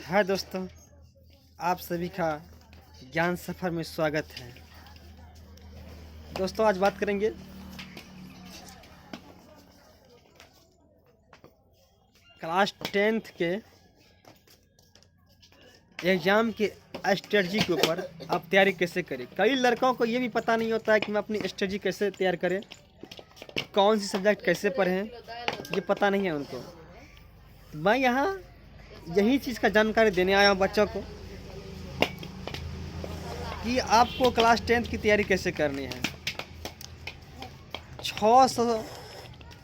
हाय दोस्तों, आप सभी का ज्ञान सफ़र में स्वागत है। दोस्तों आज बात करेंगे क्लास 10th के एग्ज़ाम के स्ट्रेटजी के ऊपर आप तैयारी कैसे करें। कई लड़कों को ये भी पता नहीं होता है कि मैं अपनी स्ट्रेटजी कैसे तैयार करें, कौन सी सब्जेक्ट कैसे पढ़ें, ये पता नहीं है उनको। मैं यहाँ यही चीज़ का जानकारी देने आया हूँ बच्चों को कि आपको क्लास 10th की तैयारी कैसे करनी है। 600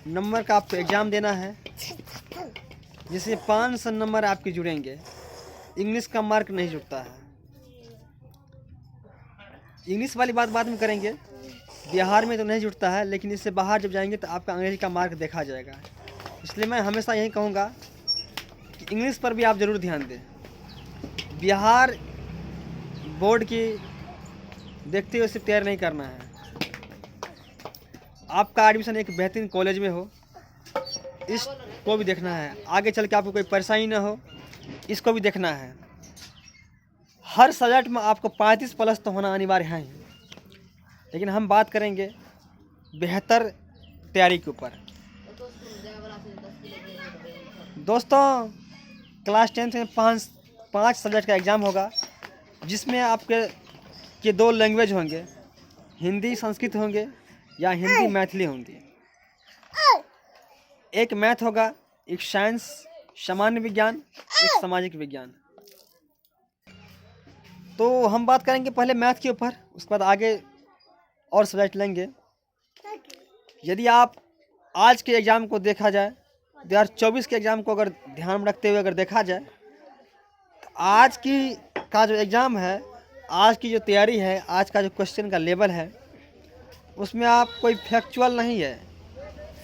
नंबर का आपको एग्ज़ाम देना है, जिसमें 500 नंबर आपके जुड़ेंगे। इंग्लिश का मार्क नहीं जुड़ता है। इंग्लिश वाली बात बाद में करेंगे। बिहार में तो नहीं जुड़ता है, लेकिन इससे बाहर जब जाएंगे तो आपका अंग्रेजी का मार्क देखा जाएगा। इसलिए मैं हमेशा यही कहूँगा कि इंग्लिश पर भी आप ज़रूर ध्यान दें। बिहार बोर्ड की देखते हुए सिर्फ तैयार नहीं करना है। आपका एडमिशन एक बेहतरीन कॉलेज में हो, इसको भी देखना है। आगे चल के आपको कोई परेशानी ना हो, इसको भी देखना है। हर सब्जेक्ट में आपको 35+ तो होना अनिवार्य है। लेकिन हम बात करेंगे बेहतर तैयारी के ऊपर। दोस्तों क्लास 10th में पाँच सब्जेक्ट का एग्ज़ाम होगा, जिसमें आपके 2 लैंग्वेज होंगे, हिंदी संस्कृत होंगे या हिंदी मैथिली होंगी। एक मैथ होगा, एक साइंस सामान्य विज्ञान, एक सामाजिक विज्ञान। तो हम बात करेंगे पहले मैथ के ऊपर, उसके बाद आगे और सब्जेक्ट लेंगे। यदि आप आज के एग्ज़ाम को देखा जाए, 2024 के एग्ज़ाम को अगर ध्यान में रखते हुए अगर देखा जाए, तो आज का जो एग्ज़ाम है, आज की जो तैयारी है, आज का जो क्वेश्चन का लेवल है, उसमें आप कोई फैक्चुअल नहीं है।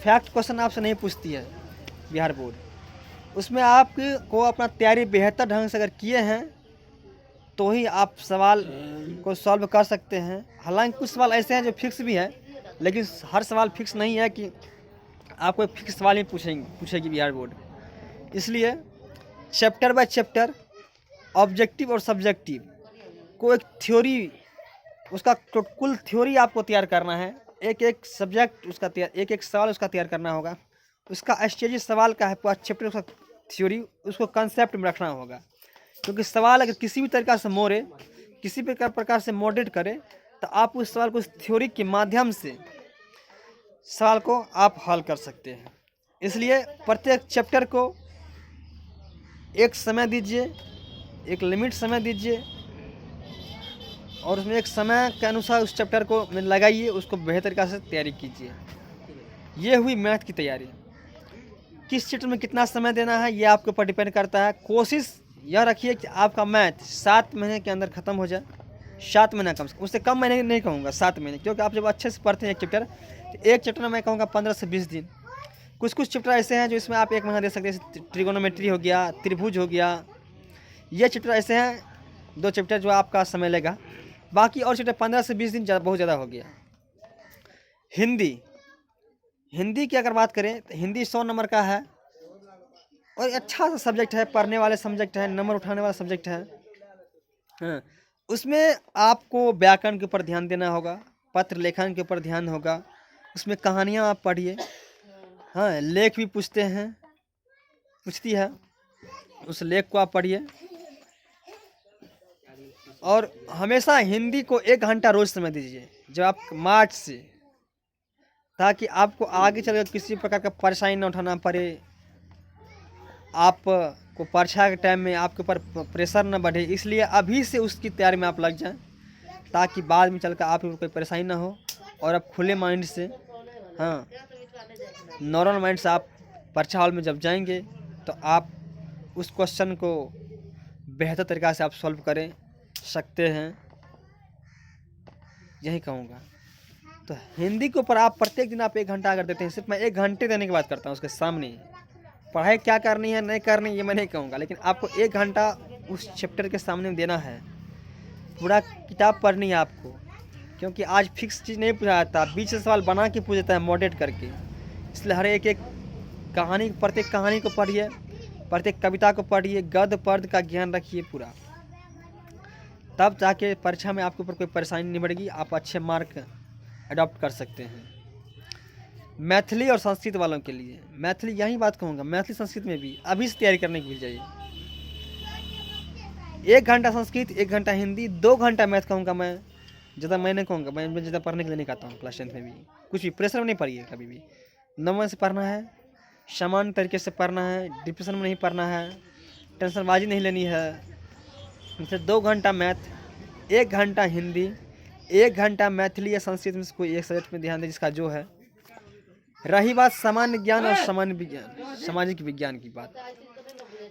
फैक्ट क्वेश्चन आपसे नहीं पूछती है बिहार बोर्ड। उसमें आपको अपना तैयारी बेहतर ढंग से अगर किए हैं तो ही आप सवाल को सॉल्व कर सकते हैं। हालांकि कुछ सवाल ऐसे हैं जो फिक्स भी हैं, लेकिन हर सवाल फिक्स नहीं है कि आपको एक फिक्स सवाल ही पूछेगी बिहार बोर्ड। इसलिए चैप्टर बाय चैप्टर, ऑब्जेक्टिव और सब्जेक्टिव को एक थ्योरी, उसका कुल थ्योरी आपको तैयार करना है। एक एक सब्जेक्ट उसका एक एक सवाल उसका तैयार करना होगा। उसका स्ट्रेटजी सवाल का है, पूरा चैप्टर उसका थ्योरी, उसको कंसेप्ट में रखना होगा। क्योंकि सवाल अगर किसी भी तरीक़ा से मोड़े, किसी भी प्रकार से मॉडरेट करे, तो आप उस सवाल को उस थ्योरी के माध्यम से सवाल को आप हल कर सकते हैं। इसलिए प्रत्येक चैप्टर को एक समय दीजिए, एक लिमिट समय दीजिए, और उसमें एक समय के अनुसार उस चैप्टर को लगाइए, उसको बेहतर तरीक़ा से तैयारी कीजिए। ये हुई मैथ की तैयारी। किस चैप्टर में कितना समय देना है, ये आपके ऊपर डिपेंड करता है। कोशिश यह रखिए कि आपका मैथ 7 महीने के अंदर ख़त्म हो जाए। 7 महीना कम से कम, उससे कम महीने नहीं कहूँगा, 7 महीने। क्योंकि आप जब अच्छे से पढ़ते हैं एक चैप्टर, तो एक चैप्टर में मैं कहूँगा 15 से 20 दिन। कुछ चैप्टर ऐसे हैं जो इसमें आप 1 महीना दे सकते हैं, जैसे ट्रिगोनोमेट्री हो गया, त्रिभुज हो गया। ये चैप्टर ऐसे हैं, 2 चैप्टर जो आपका समय लेगा। बाकी और चैप्टर 15 से 20 दिन बहुत ज़्यादा हो गया। हिंदी की अगर बात करें तो हिंदी 100 नंबर का है और अच्छा सा सब्जेक्ट है, पढ़ने वाले सब्जेक्ट है, नंबर उठाने वाला सब्जेक्ट है। हाँ, उसमें आपको व्याकरण के ऊपर ध्यान देना होगा, पत्र लेखन के ऊपर ध्यान होगा। उसमें कहानियाँ आप पढ़िए। हाँ, लेख भी पूछती है, उस लेख को आप पढ़िए। और हमेशा हिंदी को 1 घंटा रोज़ समय दीजिए, जब आप मार्च से, ताकि आपको आगे चलकर किसी प्रकार का परेशानी न उठाना पड़े। आपको परीक्षा के टाइम में आपके ऊपर प्रेशर न बढ़े। इसलिए अभी से उसकी तैयारी में आप लग जाएं, ताकि बाद में चलकर आपको कोई परेशानी ना हो और आप खुले माइंड से, हाँ, नॉर्मल माइंड से आप परीक्षा हॉल में जब जाएंगे तो आप उस क्वेश्चन को बेहतर तरीक़ा से आप सॉल्व करें सकते हैं, यही कहूँगा। तो हिंदी के ऊपर आप प्रत्येक दिन आप 1 घंटा अगर देते हैं, सिर्फ मैं 1 घंटे देने की बात करता हूँ, उसके सामने पढ़ाई क्या करनी है नहीं करनी ये मैं नहीं कहूँगा, लेकिन आपको 1 घंटा उस चैप्टर के सामने देना है। पूरा किताब पढ़नी है आपको, क्योंकि आज फिक्स चीज़ नहीं पूछा जाता, बीच से सवाल बना के पूछ देता है, मॉडरेट करके। इसलिए हर एक कहानी, प्रत्येक कहानी को पढ़िए, प्रत्येक कविता को पढ़िए, गद्य पद्य का ज्ञान रखिए पूरा, तब जाके परीक्षा में आपके ऊपर कोई परेशानी नहीं बढ़ेगी, आप अच्छे मार्क अडॉप्ट कर सकते हैं। मैथिली और संस्कृत वालों के लिए, मैथिली यही बात कहूँगा, मैथिली संस्कृत में भी अभी से तैयारी करने की भूल जाइए। 1 घंटा संस्कृत, 1 घंटा हिंदी, 2 घंटा मैथ कहूँगा मैं, ज़्यादा मैं नहीं कहूँगा, मैं ज़्यादा पढ़ने के लिए नहीं कहता हूँ। क्लास 10th में भी कुछ भी प्रेशर में नहीं पढ़िए कभी भी, नंबर से पढ़ना है, सामान्य तरीके से पढ़ना है, डिप्रेशन में नहीं पढ़ना है, टेंशनबाजी नहीं लेनी है। जैसे 2 घंटा मैथ, 1 घंटा हिंदी, 1 घंटा मैथिली या संस्कृत में से कोई एक सब्जेक्ट में ध्यान दें जिसका जो है। रही बात सामान्य ज्ञान और सामान्य विज्ञान, सामाजिक विज्ञान की बात,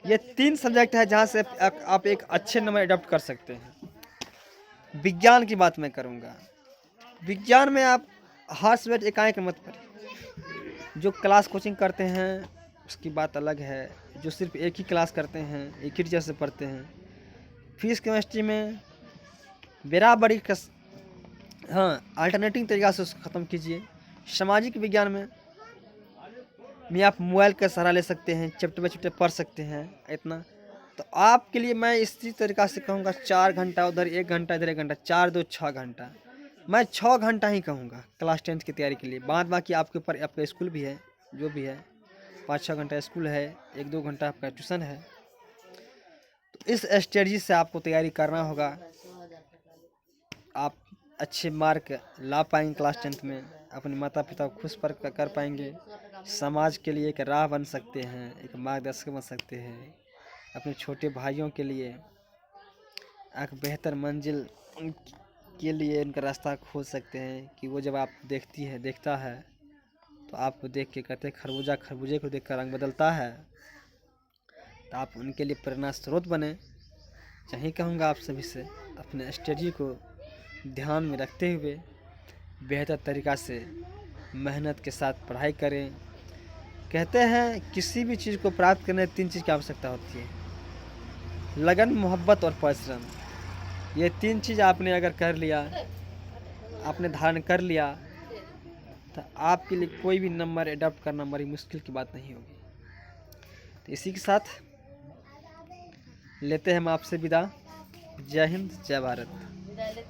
ये 3 सब्जेक्ट है जहाँ से आप एक अच्छे नंबर अडॉप्ट कर सकते हैं। विज्ञान की बात मैं करूँगा, विज्ञान में आप हर सब्जेक्ट एकाएक मत पढ़िए। जो क्लास कोचिंग करते हैं उसकी बात अलग है, जो सिर्फ एक ही क्लास करते हैं, एक ही टीचर से पढ़ते हैं। फिजिक्स केमिस्ट्री में बराबरी का अल्टरनेटिव तरीक़ा से उसको ख़त्म कीजिए। सामाजिक विज्ञान में आप मोबाइल का सहारा ले सकते हैं, चैप्टर बाय चैप्टर पढ़ सकते हैं इतना। तो आपके लिए मैं इसी तरीक़ा से कहूँगा 4 घंटा उधर, 1 घंटा इधर, 1 घंटा, 4 2 6 घंटा, मैं 6 घंटा ही कहूँगा क्लास 10th की तैयारी के लिए। बाकी आपके ऊपर, आपका स्कूल भी है, जो भी है 5-6 घंटा स्कूल है, 1-2 घंटा आपका ट्यूशन है। तो इस स्ट्रेटजी से आपको तैयारी करना होगा, आप अच्छे मार्क ला पाएंगे क्लास 10th में, अपने माता पिता को खुश कर पाएंगे, समाज के लिए एक राह बन सकते हैं, एक मार्गदर्शक बन सकते हैं, अपने छोटे भाइयों के लिए एक बेहतर मंजिल के लिए उनका रास्ता खोज सकते हैं। कि वो जब आप देखता है तो आपको देख के कहते हैं खरबूजे को देखकर रंग बदलता है। तो आप उनके लिए प्रेरणा स्रोत बने। यही कहूँगा आप सभी से, अपने स्टडी को ध्यान में रखते हुए बेहतर तरीक़ा से मेहनत के साथ पढ़ाई करें। कहते हैं किसी भी चीज़ को प्राप्त करने 3 चीज़ की आवश्यकता होती है, लगन, मोहब्बत और परिश्रम। ये 3 चीज़ आपने अगर कर लिया, आपने धारण कर लिया, तो आपके लिए कोई भी नंबर अडॉप्ट करना बड़ी मुश्किल की बात नहीं होगी। तो इसी के साथ लेते हैं हम आपसे विदा। जय हिंद, जय भारत।